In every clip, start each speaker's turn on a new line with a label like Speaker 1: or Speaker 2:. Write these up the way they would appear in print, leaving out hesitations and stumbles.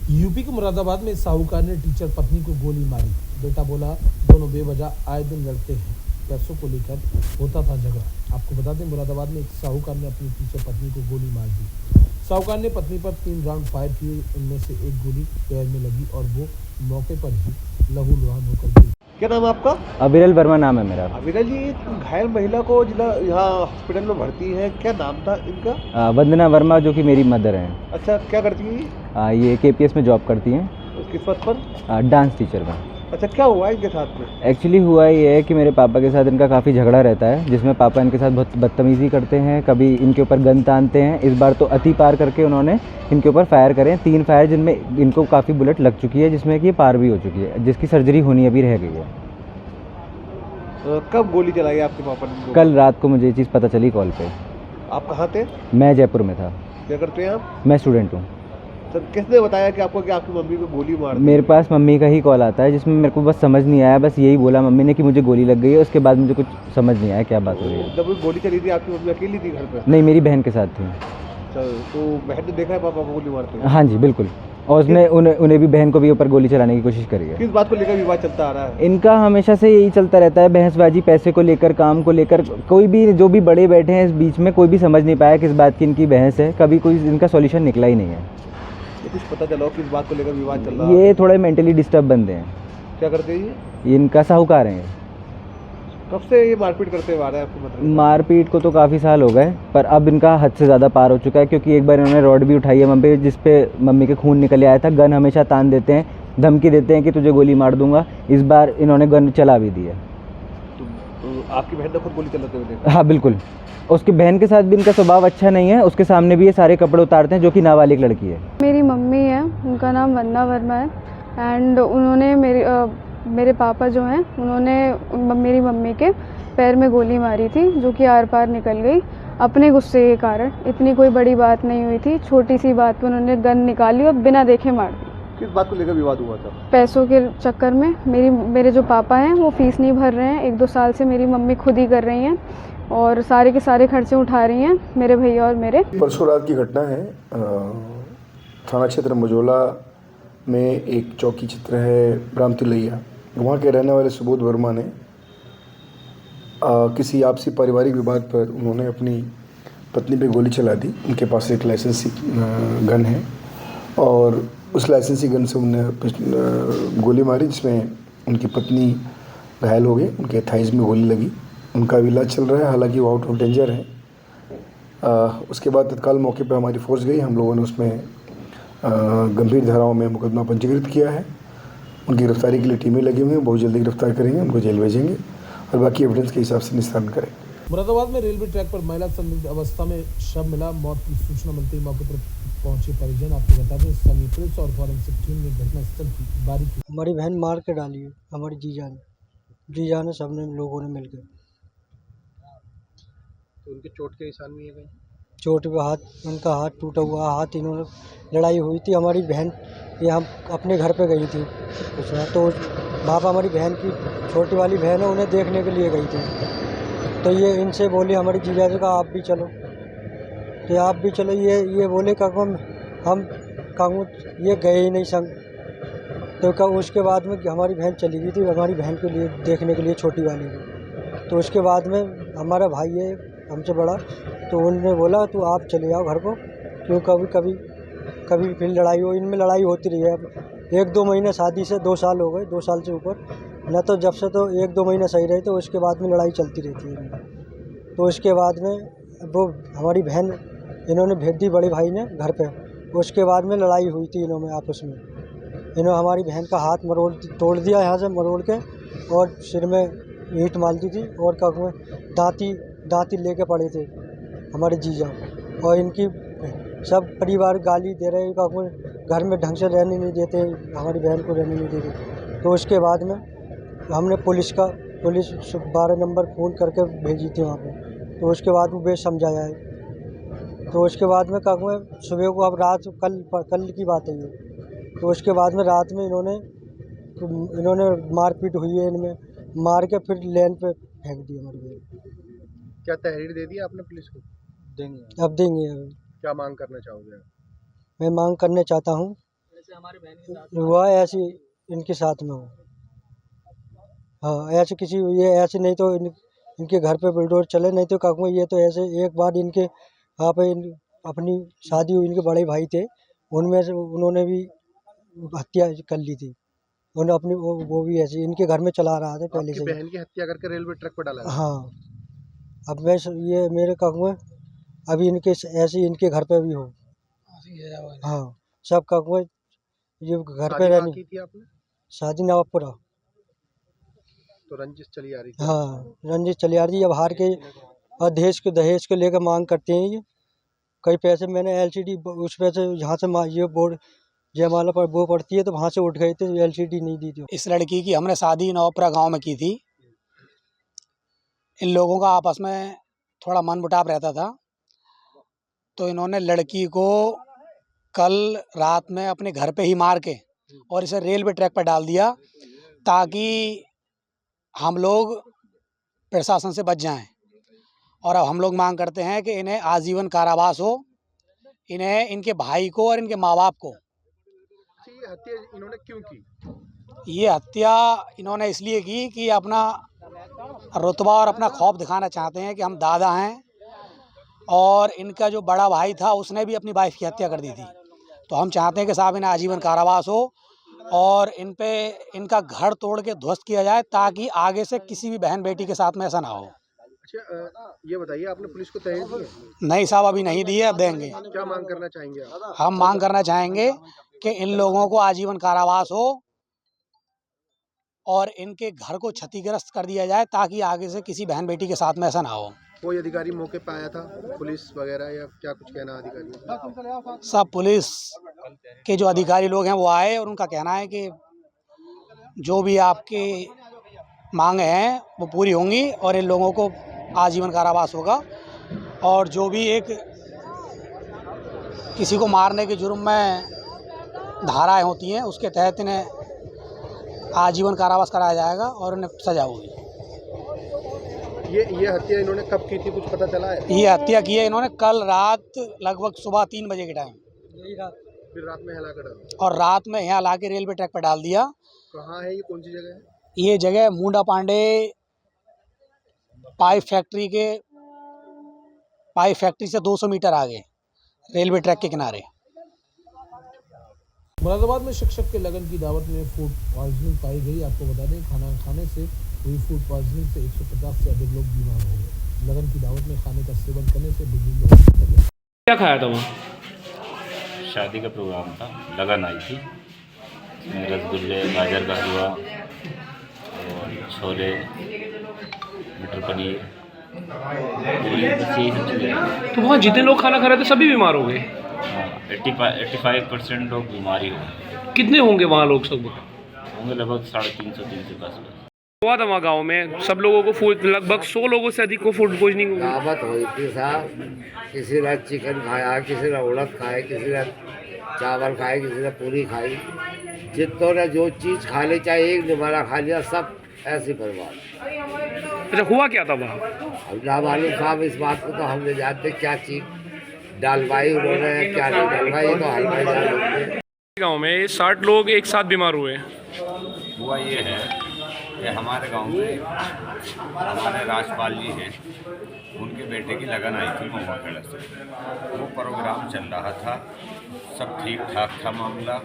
Speaker 1: UP के मुरादाबाद में साहूकार ने टीचर पत्नी को गोली मारी। बेटा बोला दोनों बेवजह आए दिन लड़ते हैं, पैसों को लेकर होता था झगड़ा। आपको बता दें मुरादाबाद में एक साहूकार ने अपनी टीचर पत्नी को गोली मार दी। साहूकार ने पत्नी पर 3 राउंड फायर किए, उनमें से एक गोली पैर में लगी और वो मौके पर ही लहूलुहान होकर गिरी।
Speaker 2: क्या नाम है आपका?
Speaker 3: अविरल वर्मा नाम है मेरा।
Speaker 2: अविरल जी, घायल महिला को जिला यहाँ हॉस्पिटल में भर्ती है, क्या नाम था इनका?
Speaker 3: वंदना वर्मा, जो कि मेरी मदर हैं।
Speaker 2: अच्छा, क्या करती है?
Speaker 3: ये केपीएस में जॉब करती हैं।
Speaker 2: किस पद पर?
Speaker 3: डांस टीचर में।
Speaker 2: अच्छा, क्या हुआ इनके साथ में?
Speaker 3: एक्चुअली हुआ ये है कि मेरे पापा के साथ इनका काफ़ी झगड़ा रहता है, जिसमें पापा इनके साथ बहुत बदतमीज़ी करते हैं, कभी इनके ऊपर गन तानते हैं। इस बार तो अति पार करके उन्होंने इनके ऊपर फायर करे, 3 फायर, जिनमें इनको काफ़ी बुलेट लग चुकी है, जिसमें कि ये पार भी हो चुकी है, जिसकी सर्जरी होनी अभी रह गई है।
Speaker 2: कब गोली चलाई आपके पापा ने?
Speaker 3: कल रात को मुझे ये चीज़ पता चली कॉल पे।
Speaker 2: आप कहाँ थे?
Speaker 3: मैं जयपुर में था।
Speaker 2: क्या करते हैं आप?
Speaker 3: मैं स्टूडेंट हूँ।
Speaker 2: सर, किसने बताया कि आपको कि आपकी मम्मी को गोली मार दी?
Speaker 3: मेरे पास मम्मी का ही कॉल आता है, जिसमें मेरे को बस समझ नहीं आया, बस यही बोला मम्मी ने कि मुझे गोली लग गई है। उसके बाद मुझे कुछ समझ नहीं आया क्या बात हो रही है।
Speaker 2: जब गोली चली थी आपकी मम्मी अकेली थी घर पे?
Speaker 3: नहीं, मेरी बहन के साथ थी।
Speaker 2: चल, तो बहन ने देखा है पापा को गोली मारते हुए?
Speaker 3: हाँ जी, बिल्कुल। और उसने उन्हें भी, बहन को भी ऊपर गोली चलाने की कोशिश करी है।
Speaker 2: किस बात को लेकर विवाद चलता आ रहा है?
Speaker 3: इनका हमेशा से यही चलता रहता है, बहसबाजी, पैसे को लेकर, काम को लेकर। कोई भी, जो भी बड़े बैठे हैं इस बीच में, कोई भी समझ नहीं पाया किस बात की इनकी बहस है। कभी कोई इनका सॉल्यूशन निकला ही नहीं है।
Speaker 2: तो कुछ पता चला किस बात को लेकर विवाद चल रहा है?
Speaker 3: ये थोड़े मेंटली डिस्टर्ब बंदे हैं।
Speaker 2: क्या करते हैं ये?
Speaker 3: इनका साहूकार हैं।
Speaker 2: कब से ये मारपीट करते हुए आ रहे हैं आपको मतलब?
Speaker 3: मारपीट को तो काफ़ी साल हो गए, पर अब इनका हद से ज़्यादा पार हो चुका है, क्योंकि एक बार इन्होंने रॉड भी उठाई है मम्मी, जिस पे मम्मी के खून निकल आया था। गन हमेशा तान देते हैं, धमकी देते हैं कि तुझे गोली मार दूंगा। इस बार इन्होंने गन चला भी दी है।
Speaker 2: तो आपकी बहन ने खुद गोली चलाते हुए देखा?
Speaker 3: हाँ बिल्कुल। उसकी बहन के साथ भी इनका स्वभाव अच्छा नहीं है, उसके सामने भी ये सारे कपड़े उतारते हैं, जो कि नाबालिग लड़की है।
Speaker 4: मेरी मम्मी है, उनका नाम वंदना वर्मा है। एंड उन्होंने मेरे पापा जो हैं, उन्होंने मेरी मम्मी के पैर में गोली मारी थी, जो कि आर पार निकल गई अपने गुस्से के कारण। इतनी कोई बड़ी बात नहीं हुई थी, छोटी सी बात पर उन्होंने गन निकाली और बिना देखे मार दी।
Speaker 2: किस बात को लेकर विवाद हुआ था?
Speaker 4: पैसों के चक्कर में। मेरे जो पापा हैं वो फीस नहीं भर रहे हैं, 1-2 साल से मेरी मम्मी खुद ही कर रही हैं और सारे के सारे खर्चे उठा रही हैं, मेरे भैया और मेरे।
Speaker 5: परसों रात की घटना है, थाना क्षेत्र मझोला में एक चौकी क्षेत्र है राम तिलैया, वहाँ के रहने वाले सुबोध वर्मा ने किसी आपसी पारिवारिक विवाद पर उन्होंने अपनी पत्नी पे गोली चला दी। उनके पास एक लाइसेंसी गन है और उस लाइसेंसी गन से उन्होंने गोली मारी, जिसमें उनकी पत्नी घायल हो गई, उनके थाइज में गोली लगी। उनका इलाज चल रहा है, हालांकि वो आउट ऑफ डेंजर है। उसके बाद तत्काल मौके पर हमारी फोर्स गई, हम लोगों ने उसमें गंभीर धाराओं में मुकदमा पंजीकृत किया है। उनकी गिरफ्तारी के लिए टीमें लगी हुई हैं, बहुत जल्दी गिरफ्तार करेंगे, उनको जेल भेजेंगे और बाकी एविडेंस के हिसाब से निस्तारण करेंगे।
Speaker 1: मुरादाबाद में रेलवे ट्रैक पर महिला संदिग्ध अवस्था में शव मिला। मौत की सूचना मिलते ही मौके पर पहुंचे परिजन। आपको बता दें स्थानीय पुलिस और फॉरेंसिक टीम ने घटनास्थल की बारीकी।
Speaker 6: हमारी बहन मार के डाली है, हमारी जीजा ने सबने लोगों ने मिलकर।
Speaker 2: तो उनके चोट के निशान भी है कहीं?
Speaker 6: चोट पे हाथ, उनका हाथ टूटा हुआ हाथ, इन्होंने लड़ाई हुई थी। हमारी बहन ये हम अपने घर पे गई थी कुछ ना, तो वहाँ पर हमारी बहन की छोटी वाली बहन है, उन्हें देखने के लिए गई थी। तो ये इनसे बोले हमारी जीजा जी का आप भी चलो, तो आप भी चलो। ये बोले हम कहूँ, ये गए ही नहीं संग। तो उसके बाद में हमारी बहन चली गई थी हमारी बहन के लिए देखने के लिए, छोटी वाली को। तो उसके बाद में हमारा भाई है हमसे बड़ा, तो उन्होंने बोला तो आप चले जाओ घर को, क्यों कभी फिर लड़ाई हो। इनमें लड़ाई होती रही है। अब 1-2 महीने शादी से 2 साल हो गए, 2 साल से ऊपर न, तो जब से तो 1-2 महीने सही रहे, तो उसके बाद में लड़ाई चलती रहती है इनमें। तो उसके बाद में वो हमारी बहन इन्होंने भेज दी बड़े भाई ने घर पे। उसके बाद में लड़ाई हुई थी इन्होंने आपस में। इन्होंने हमारी बहन का हाथ तोड़ दिया यहाँ से मरोड़ के, और सिर में ईंट मार दी थी, और कहूँ दांती लेके पड़े थे हमारे जीजा। और इनकी सब परिवार गाली दे रहे, कहूँ घर में ढंग से रहने नहीं देते, हमारी बहन को रहने नहीं देते। तो उसके बाद में हमने पुलिस 12 नंबर फ़ोन करके भेजी थी वहाँ पे। तो उसके बाद वो बेश समझाया है। तो उसके बाद में कहूँ सुबह को, अब रात कल की बात है ये, तो उसके बाद में रात में इन्होंने मारपीट हुई है, इनमें मार के फिर लेन पे फेंक दी हमारी बहन।
Speaker 2: क्या तहरीर दे दी आपने पुलिस को?
Speaker 6: अब देंगे।
Speaker 2: क्या मांग करना चाहोगे?
Speaker 6: मैं मांग करना चाहता हूँ हुआ ऐसे इनके साथ में हो। हाँ ऐसे किसी ये ऐसे नहीं तो इनके घर पे बुलडोजर चले, नहीं तो कहूँगा ये तो ऐसे एक बार इनके यहाँ पे अपनी शादी हुई, इनके बड़े भाई थे, उनमें से उन्होंने भी हत्या कर ली थी। उन्होंने अपनी वो भी ऐसे इनके घर में चला रहा था पहले से।
Speaker 2: बहन की हत्या करके रेलवे ट्रैक पर डाला।
Speaker 6: हाँ अब मैं ये मेरे कहूँगा अभी इनके ऐसे इनके घर पे भी हो। हाँ सब कहूँगा ये घर पे रहनी
Speaker 2: की थी आपने?
Speaker 6: शादी नवापुरा।
Speaker 2: तो रंजिश चली आ रही थी।
Speaker 6: हाँ रंजिश चली आ रही है। अब हार के और दहेज को लेकर मांग करते हैं ये। कई पैसे मैंने LCD उस पैसे जहाँ से ये बोर्ड जयमाला पर वो पड़ती है तो वहाँ से उठ गए थे, LCD नहीं दी थी।
Speaker 7: इस लड़की की हमने शादी नवापुरा गांव में की थी। इन लोगों का आपस में थोड़ा मनमुटाव रहता था, तो इन्होंने लड़की को कल रात में अपने घर पे ही मार के और इसे रेलवे ट्रैक पर डाल दिया ताकि हम लोग प्रशासन से बच जाएं। और अब हम लोग मांग करते हैं कि इन्हें आजीवन कारावास हो, इन्हें, इनके भाई को और इनके माँ बाप को।
Speaker 2: ये हत्या इन्होंने क्यों की?
Speaker 7: ये हत्या इन्होंने इसलिए की कि अपना रुतबा और अपना खौफ दिखाना चाहते हैं कि हम दादा हैं, और इनका जो बड़ा भाई था उसने भी अपनी वाइफ की हत्या कर दी थी। तो हम चाहते हैं कि साहब इन्हें आजीवन कारावास हो और इन पे इनका घर तोड़ के ध्वस्त किया जाए ताकि आगे से किसी भी बहन बेटी के साथ में ऐसा ना हो।
Speaker 2: अच्छा ये बताइए, आपने पुलिस को तहरीर दी है?
Speaker 7: नहीं साहब अभी नहीं दी है, अब देंगे।
Speaker 2: क्या मांग करना चाहेंगे आप?
Speaker 7: हम मांग करना चाहेंगे कि इन लोगों को आजीवन कारावास हो और इनके घर को क्षतिग्रस्त कर दिया जाए ताकि आगे से किसी बहन बेटी के साथ में ऐसा ना हो।
Speaker 2: कोई अधिकारी मौके पे आया था, पुलिस वगैरह, या क्या कुछ कहना अधिकारी?
Speaker 7: सब पुलिस के जो अधिकारी लोग हैं वो आए और उनका कहना है कि जो भी आपकी मांग हैं वो पूरी होंगी और इन लोगों को आजीवन कारावास होगा, और जो भी एक किसी को मारने के जुर्म में धाराएं होती हैं उसके तहत इन्हें आजीवन कारावास कराया जाएगा और उन्हें सजा होगी।
Speaker 2: ये हत्या इन्होंने कब की थी, कुछ पता चला है?
Speaker 7: ये हत्या की है इन्होंने कल रात लगभग सुबह 3 बजे के टाइम।
Speaker 2: फिर रात में हिला कर
Speaker 7: और रात में यहाँ ला के रेलवे ट्रैक पर डाल दिया।
Speaker 2: कहाँ है ये, कौन सी जगह है?
Speaker 7: ये जगह मुंडा पांडे पाइप फैक्ट्री से 200 मीटर आगे रेलवे ट्रैक के किनारे।
Speaker 1: मुरादाबाद में शिक्षक के लगन की दावत में फूड पॉइजनिंग पाई गई। आपको बता दें खाना खाने से हुई फूड पॉइजनिंग से 150 से अधिक लोग बीमार हो गए। लगन की दावत में खाने का सेवन करने से बिजली लोग।
Speaker 8: क्या खाया था वो?
Speaker 9: शादी का प्रोग्राम था, लगन आई थी, रसगुल्ले, गाजर का हलवा और छोले, मटर पनीर,
Speaker 8: तो वहाँ जितने लोग खाना खा रहे थे सभी बीमार हो गए?
Speaker 9: 85% लोग बीमारी हो गए।
Speaker 8: कितने होंगे वहाँ लोग? सब
Speaker 9: होंगे लगभग 350 के आसपास।
Speaker 8: हुआ था वहाँ गाँव में सब लोगों को फूड, लगभग 100 लोगों से अधिक को फूड पॉइजनिंग हुई।
Speaker 10: दावत हुई थी साहब, किसी ने चिकन खाया, किसी ने उड़द खाए, किसी ने चावल खाए, किसी ने पूरी खाई। जितनों ने जो चीज़ खा ली, चाहे एक निवाला खा लिया, सब ऐसी बर्बाद।
Speaker 8: अच्छा हुआ क्या था वहाँ?
Speaker 10: अब ना मालूम साहब, इस बात को तो हम नहीं जानते क्या चीज़ डालवाई उन्होंने, क्या नहीं डालवाई, तो हलवाई डाल।
Speaker 8: गाँव में 60 लोग एक साथ बीमार हुए।
Speaker 9: हुआ ये है कि हमारे गांव में हमारे राजपाल जी हैं, उनके बेटे की लगन आई थी महुआ खेड़ा से। वो प्रोग्राम चल रहा था, सब ठीक ठाक था मामला।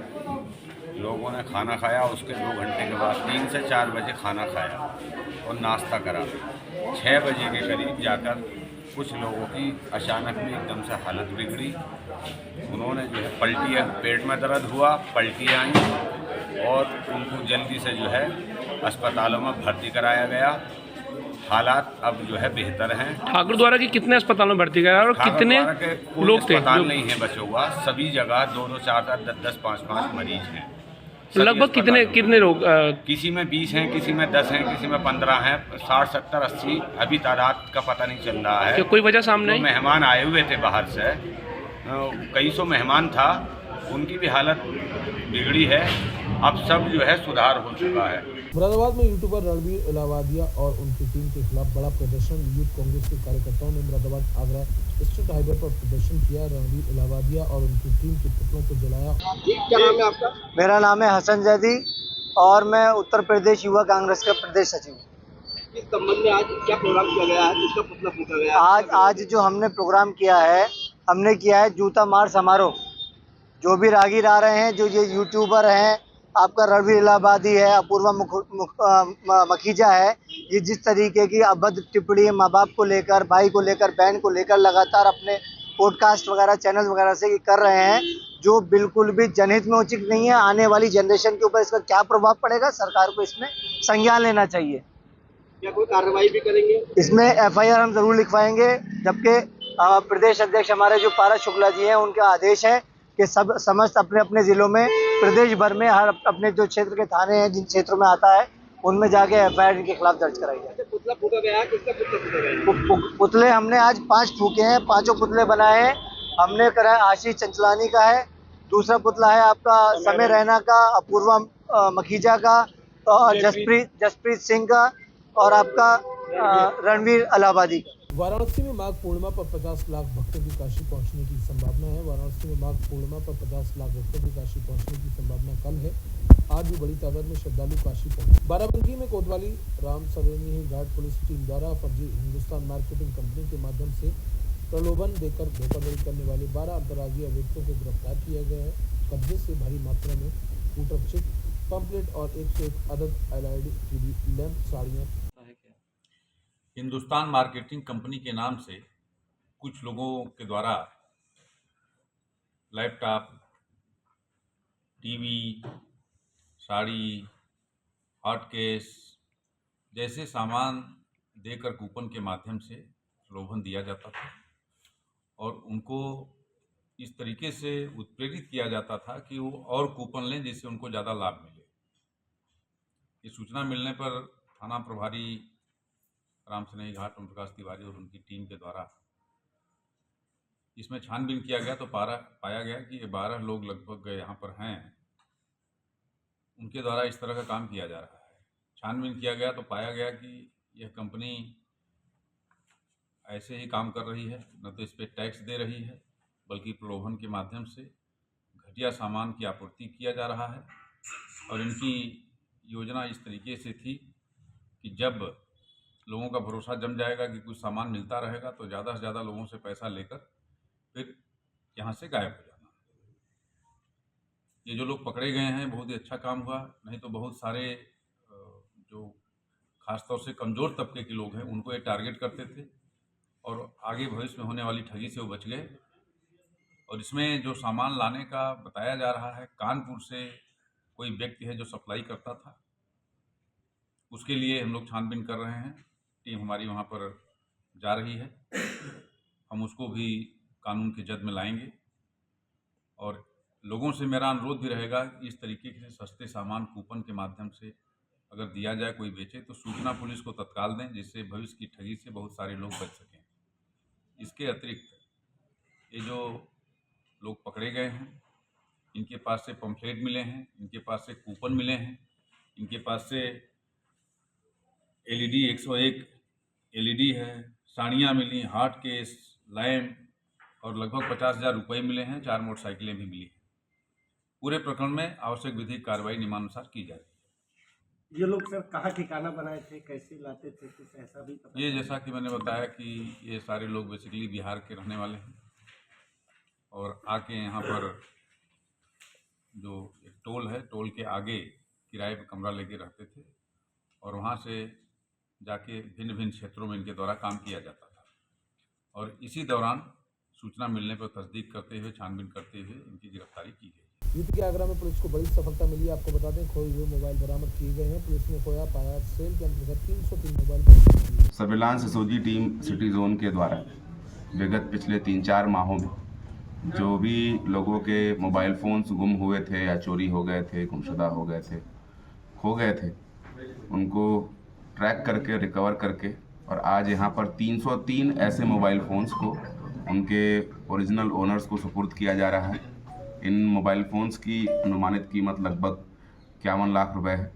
Speaker 9: लोगों ने खाना खाया, उसके 2 घंटे के बाद 3 से 4 बजे खाना खाया और नाश्ता करा। 6 बजे के करीब जाकर कुछ लोगों की अचानक में एकदम से हालत बिगड़ी। उन्होंने जो है पलटियाँ, पेट में दर्द हुआ, पलटियाँ आई और उनको जल्दी से जो है अस्पतालों में भर्ती कराया गया। हालात अब जो है बेहतर हैं।
Speaker 8: ठाकुर द्वारा की कितने अस्पतालों में भर्ती कराया और कितने लोग थे?
Speaker 9: अस्पताल नहीं है बचा हुआ, सभी जगह 2-2, 4-4, 10-10, 5-5 मरीज हैं।
Speaker 8: लगभग कितने लोग?
Speaker 9: किसी में 20 हैं, किसी में 10 हैं, किसी में 15 हैं, 60, 70, 80 अभी तादाद का पता नहीं चल रहा है।
Speaker 8: कोई वजह सामने आई?
Speaker 9: मेहमान आए हुए थे बाहर से, कई सौ मेहमान था, उनकी भी हालत बिगड़ी है। अब सब जो है सुधार हो चुका है।
Speaker 1: मुरादाबाद में यूट्यूबर रणवीर इलाहाबादिया और उनकी टीम के खिलाफ बड़ा प्रदर्शन। यूथ कांग्रेस के कार्यकर्ताओं ने मुरादाबाद आगरा स्टेट हाईवे पर प्रदर्शन किया। रणवीर इलाहाबादिया और उनकी टीम के पुतलों को जलाया।
Speaker 2: क्या नाम है आपका?
Speaker 6: मेरा नाम है हसन जैदी और मैं उत्तर प्रदेश युवा कांग्रेस का प्रदेश सचिव हूँ।
Speaker 2: इस संबंध में आज क्या प्रोग्राम किया गया है? किसका पुतला फूंका गया है?
Speaker 6: आज जो हमने प्रोग्राम किया है, हमने किया है जूता मार समारोह। जो भी रागीर आ रहे हैं, जो ये यूट्यूबर हैं, आपका रणवीर इलाहाबादी है, अपूर्वा मखीजा है, ये जिस तरीके की अभद्र टिप्पणी माँ बाप को लेकर, भाई को लेकर, बहन को लेकर लगातार अपने पॉडकास्ट वगैरह चैनल वगैरह से कर रहे हैं, जो बिल्कुल भी जनहित में उचित नहीं है। आने वाली जनरेशन के ऊपर इसका क्या प्रभाव पड़ेगा, सरकार को इसमें संज्ञान लेना चाहिए।
Speaker 2: क्या कोई कार्रवाई भी करेंगे?
Speaker 6: इसमें FIR हम जरूर लिखवाएंगे, जबकि प्रदेश अध्यक्ष हमारे जो पारस शुक्ला जी हैं, उनका आदेश है कि समस्त अपने अपने ज़िलों में, प्रदेश भर में, हर अपने जो क्षेत्र के थाने हैं, जिन क्षेत्रों में आता है, उनमें जाके FIR के खिलाफ दर्ज कराई जाए।
Speaker 2: पुतला फूंका गया है, किसका पुतला फूंका गया है?
Speaker 6: पुतले हमने आज 5 फूके हैं, 5 पुतले बनाए हैं। हमने कराया आशीष चंचलानी का है, दूसरा पुतला है आपका समय रैना का, अपूर्वा मखीजा का, और जसप्रीत सिंह का, और आपका रणवीर इलाहाबादी का।
Speaker 1: वाराणसी में माघ पूर्णिमा पर 50 लाख भक्तों की काशी पहुंचने की संभावना है। वाराणसी में माघ पूर्णिमा पर 50 लाख भक्तों की काशी पहुंचने की संभावना कल है। आज भी बड़ी तादाद में श्रद्धालु काशी पहुंचे। बाराबंकी में कोतवाली राम सवेनी घाट पुलिस टीम द्वारा फर्जी हिंदुस्तान मार्केटिंग कंपनी के माध्यम से प्रलोभन देकर धोखाधड़ी करने वाले 12 अंतर्राज्यीय व्यक्तियों को गिरफ्तार किया गया है। कब्जे से भारी मात्रा में स्कूटर, चिप, पंपलेट और 101 अदद LED TV लैंप, साड़ियाँ।
Speaker 11: हिंदुस्तान मार्केटिंग कंपनी के नाम से कुछ लोगों के द्वारा laptop, TV, sari, hot case जैसे सामान देकर कूपन के माध्यम से प्रलोभन दिया जाता था और उनको इस तरीके से उत्प्रेरित किया जाता था कि वो और कूपन लें जिससे उनको ज़्यादा लाभ मिले। ये सूचना मिलने पर थाना प्रभारी राम सनेही घाट ओम प्रकाश तिवारी और उनकी टीम के द्वारा इसमें छानबीन किया गया तो पाया गया कि ये 12 लोग लगभग यहाँ पर हैं, उनके द्वारा इस तरह का काम किया जा रहा है। छानबीन किया गया तो पाया गया कि यह कंपनी ऐसे ही काम कर रही है, न तो इस पर टैक्स दे रही है बल्कि प्रलोभन के माध्यम से घटिया सामान की आपूर्ति किया जा रहा है। और इनकी योजना इस तरीके से थी कि जब लोगों का भरोसा जम जाएगा कि कुछ सामान मिलता रहेगा तो ज़्यादा से ज़्यादा लोगों से पैसा लेकर फिर यहाँ से गायब हो जाना। ये जो लोग पकड़े गए हैं बहुत ही अच्छा काम हुआ, नहीं तो बहुत सारे जो खासतौर से कमज़ोर तबके के लोग हैं उनको ये टारगेट करते थे और आगे भविष्य में होने वाली ठगी से वो बच गए। और इसमें जो सामान लाने का बताया जा रहा है, कानपुर से कोई व्यक्ति है जो सप्लाई करता था, उसके लिए हम लोग छानबीन कर रहे हैं। टीम हमारी वहाँ पर जा रही है, हम उसको भी कानून के जद में लाएंगे। और लोगों से मेरा अनुरोध भी रहेगा कि इस तरीके से सस्ते सामान कूपन के माध्यम से अगर दिया जाए, कोई बेचे तो सूचना पुलिस को तत्काल दें, जिससे भविष्य की ठगी से बहुत सारे लोग बच सकें। इसके अतिरिक्त ये जो लोग पकड़े गए हैं इनके पास से पंफलेट मिले हैं, इनके पास से कूपन मिले हैं, इनके पास से LED 101 LED है, साड़ियाँ मिली, हार्ट केस, लैम्प और लगभग 50,000 रुपये मिले हैं। 4 मोटरसाइकिलें भी मिली हैं। पूरे प्रकरण में आवश्यक विधिक कार्रवाई नियमानुसार की जा रही है।
Speaker 2: ये लोग सर कहाँ ठिकाना बनाए थे, कैसे लाते थे, कुछ ऐसा भी पता?
Speaker 11: ये जैसा कि मैंने बताया कि ये सारे लोग बेसिकली बिहार के रहने वाले हैं और आके यहाँ पर जो एक टोल है, टोल के आगे किराए पर कमरा लेके रहते थे और वहाँ से जाके भिन्न भिन्न क्षेत्रों में इनके द्वारा काम किया जाता था। और इसी दौरान सूचना मिलने पर तस्दीक करते हुए, छानबीन करते हुए इनकी गिरफ्तारी की गई।
Speaker 1: यूपी के आगरा में पुलिस को बड़ी सफलता मिली। आपको बता दें, खोए हुए मोबाइल बरामद किए गए हैं। पुलिस ने खोया पाया सेल के अंतर्गत 303 mobile.
Speaker 12: Surveillance SOG team city zone के द्वारा विगत पिछले 3-4 माहों में जो भी लोगों के मोबाइल फ़ोन्स गुम हुए थे या चोरी हो गए थे, गुमशुदा हो गए थे, खो गए थे, उनको ट्रैक करके रिकवर करके और आज यहाँ पर 303 ऐसे मोबाइल फ़ोन्स को उनके ओरिजिनल ओनर्स को सुपुर्द किया जा रहा है। इन मोबाइल फ़ोन्स की अनुमानित कीमत लगभग 51 लाख रुपए है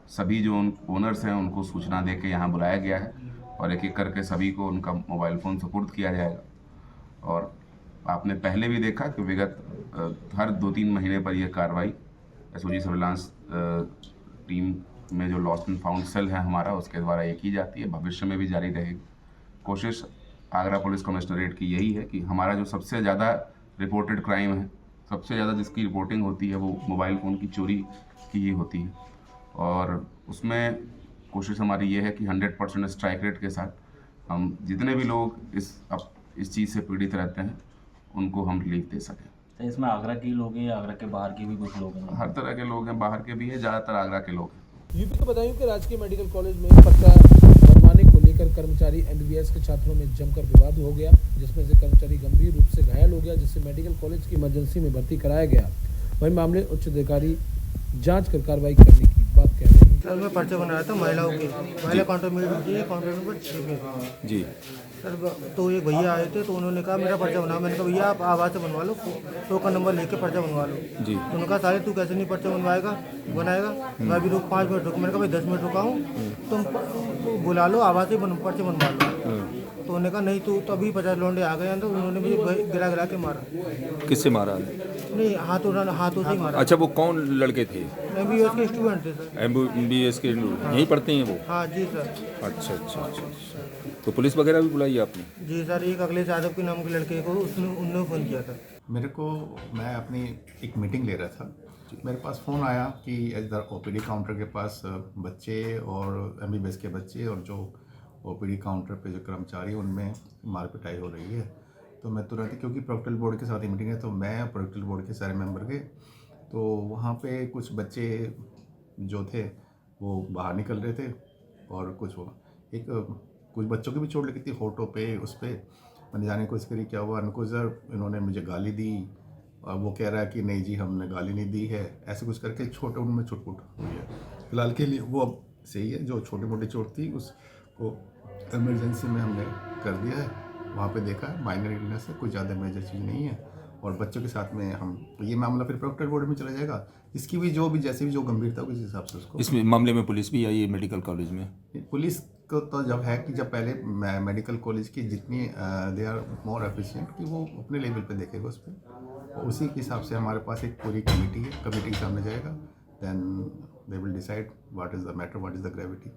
Speaker 12: सभी जो ओनर्स हैं उनको सूचना दे के यहाँ बुलाया गया है और एक एक करके सभी को उनका मोबाइल फ़ोन सुपुर्द किया जाएगा। और आपने पहले भी देखा कि विगत हर 2-3 महीने पर यह कार्रवाई एसओजी सर्विलांस टीम में जो लॉस्ट एंड फाउंड सेल है हमारा, उसके द्वारा ये की जाती है, भविष्य में भी जारी रहेगी। कोशिश आगरा पुलिस कमिश्नरेट की यही है कि हमारा जो सबसे ज़्यादा रिपोर्टेड क्राइम है, सबसे ज़्यादा जिसकी रिपोर्टिंग होती है, वो मोबाइल फ़ोन की चोरी की ही होती है। और उसमें कोशिश हमारी ये है कि 100% स्ट्राइक रेट के साथ हम जितने भी लोग इस चीज़ से पीड़ित रहते हैं उनको हम रिलीफ दे सकें।
Speaker 13: तो इसमें आगरा के लोग हैं या आगरा के बाहर के भी कुछ लोग हैं?
Speaker 12: हर तरह के लोग हैं, बाहर के भी हैं, ज़्यादातर आगरा के लोग हैं।
Speaker 1: यूपी को बताऊं कि राजकीय मेडिकल कॉलेज में पर्चा बनवाने को लेकर कर्मचारी एमबीबीएस के छात्रों में जमकर विवाद हो गया, जिसमें से कर्मचारी गंभीर रूप से घायल हो गया, जिससे मेडिकल कॉलेज की इमरजेंसी में भर्ती कराया गया। वहीं मामले उच्च अधिकारी जांच कर कार्रवाई करने की बात कह रहे हैं।
Speaker 6: सर मैं पर्चा बनाया था महिलाओं के, महिला काउंटर में काउंटर नंबर 6 में
Speaker 14: जी
Speaker 6: सर। तो एक भैया आए थे तो उन्होंने कहा मेरा पर्चा बनाओ। मैंने कहा भैया आप आवाज़ से बनवा लो, टोकन नंबर लेके पर्चा बनवा लो
Speaker 14: जी।
Speaker 6: तो उन्होंने कहा साले तू कैसे नहीं पर्चा बनाएगा। मैं अभी रुक 5 मिनट रुक। मैंने कहा भाई 10 मिनट रुका हूँ, तुम बुला लो, आवाज़ से पर्चे बनवा लो। तो उन्होंने कहा नहीं तू, तभी 50 लौंडे आ गए अंदर, उन्होंने मुझे गिरा के मारा।
Speaker 14: किससे मारा?
Speaker 6: नहीं हाथों से ही मारा।
Speaker 14: अच्छा, वो कौन लड़के थे?
Speaker 6: एमबीबीएस के स्टूडेंट थे सर।
Speaker 14: एमबीबीएस के यहीं पढ़ते हैं वो?
Speaker 6: हाँ जी सर।
Speaker 14: अच्छा। तो पुलिस वगैरह भी बुलाई आपने?
Speaker 6: जी सर, एक अगले यादव के नाम के लड़के को उन्होंने फ़ोन किया था
Speaker 15: मेरे को। मैं अपनी एक मीटिंग ले रहा था, मेरे पास फ़ोन आया कि इधर ओपीडी काउंटर के पास बच्चे और एमबीबीएस के बच्चे और जो ओपीडी काउंटर पे जो कर्मचारी उनमें मार पिटाई हो रही है। तो मैं तुरंत, क्योंकि प्रोक्टल बोर्ड के साथ ही मीटिंग है, तो मैं प्रोक्टल बोर्ड के सारे मेंबर गए। तो वहाँ पे कुछ बच्चे जो थे वो बाहर निकल रहे थे और कुछ बच्चों की भी चोट लगी थी होठों पे। उस पर मैंने जाने की कोशिश करी क्या हुआ, उनको सर इन्होंने मुझे गाली दी और वो कह रहा है कि नहीं जी हमने गाली नहीं दी है, ऐसे कुछ करके छोटे उनमें छुटपुट हुई है। फिलहाल के लिए वो अब सही है। जो छोटी मोटी चोट थी उसको इमरजेंसी में हमने कर दिया है, वहाँ पे देखा है, माइनर इलनेस है, कोई ज़्यादा मेजर चीज़ नहीं है। और बच्चों के साथ में हम ये मामला फिर प्रोक्टर बोर्ड में चला जाएगा, इसकी भी जैसे भी जो गंभीरता होगी उस हिसाब से उसको।
Speaker 14: इसमें मामले में पुलिस भी आई है मेडिकल कॉलेज में?
Speaker 15: पुलिस को तो जब है कि जब पहले मेडिकल कॉलेज की जितनी दे आर मोर एफिशिएंट कि वो अपने लेवल पे देखेगा उस पर, उसी के हिसाब से हमारे पास एक पूरी कमेटी है, कमेटी के सामने जाएगा, then they will decide what is the matter, what is the gravity.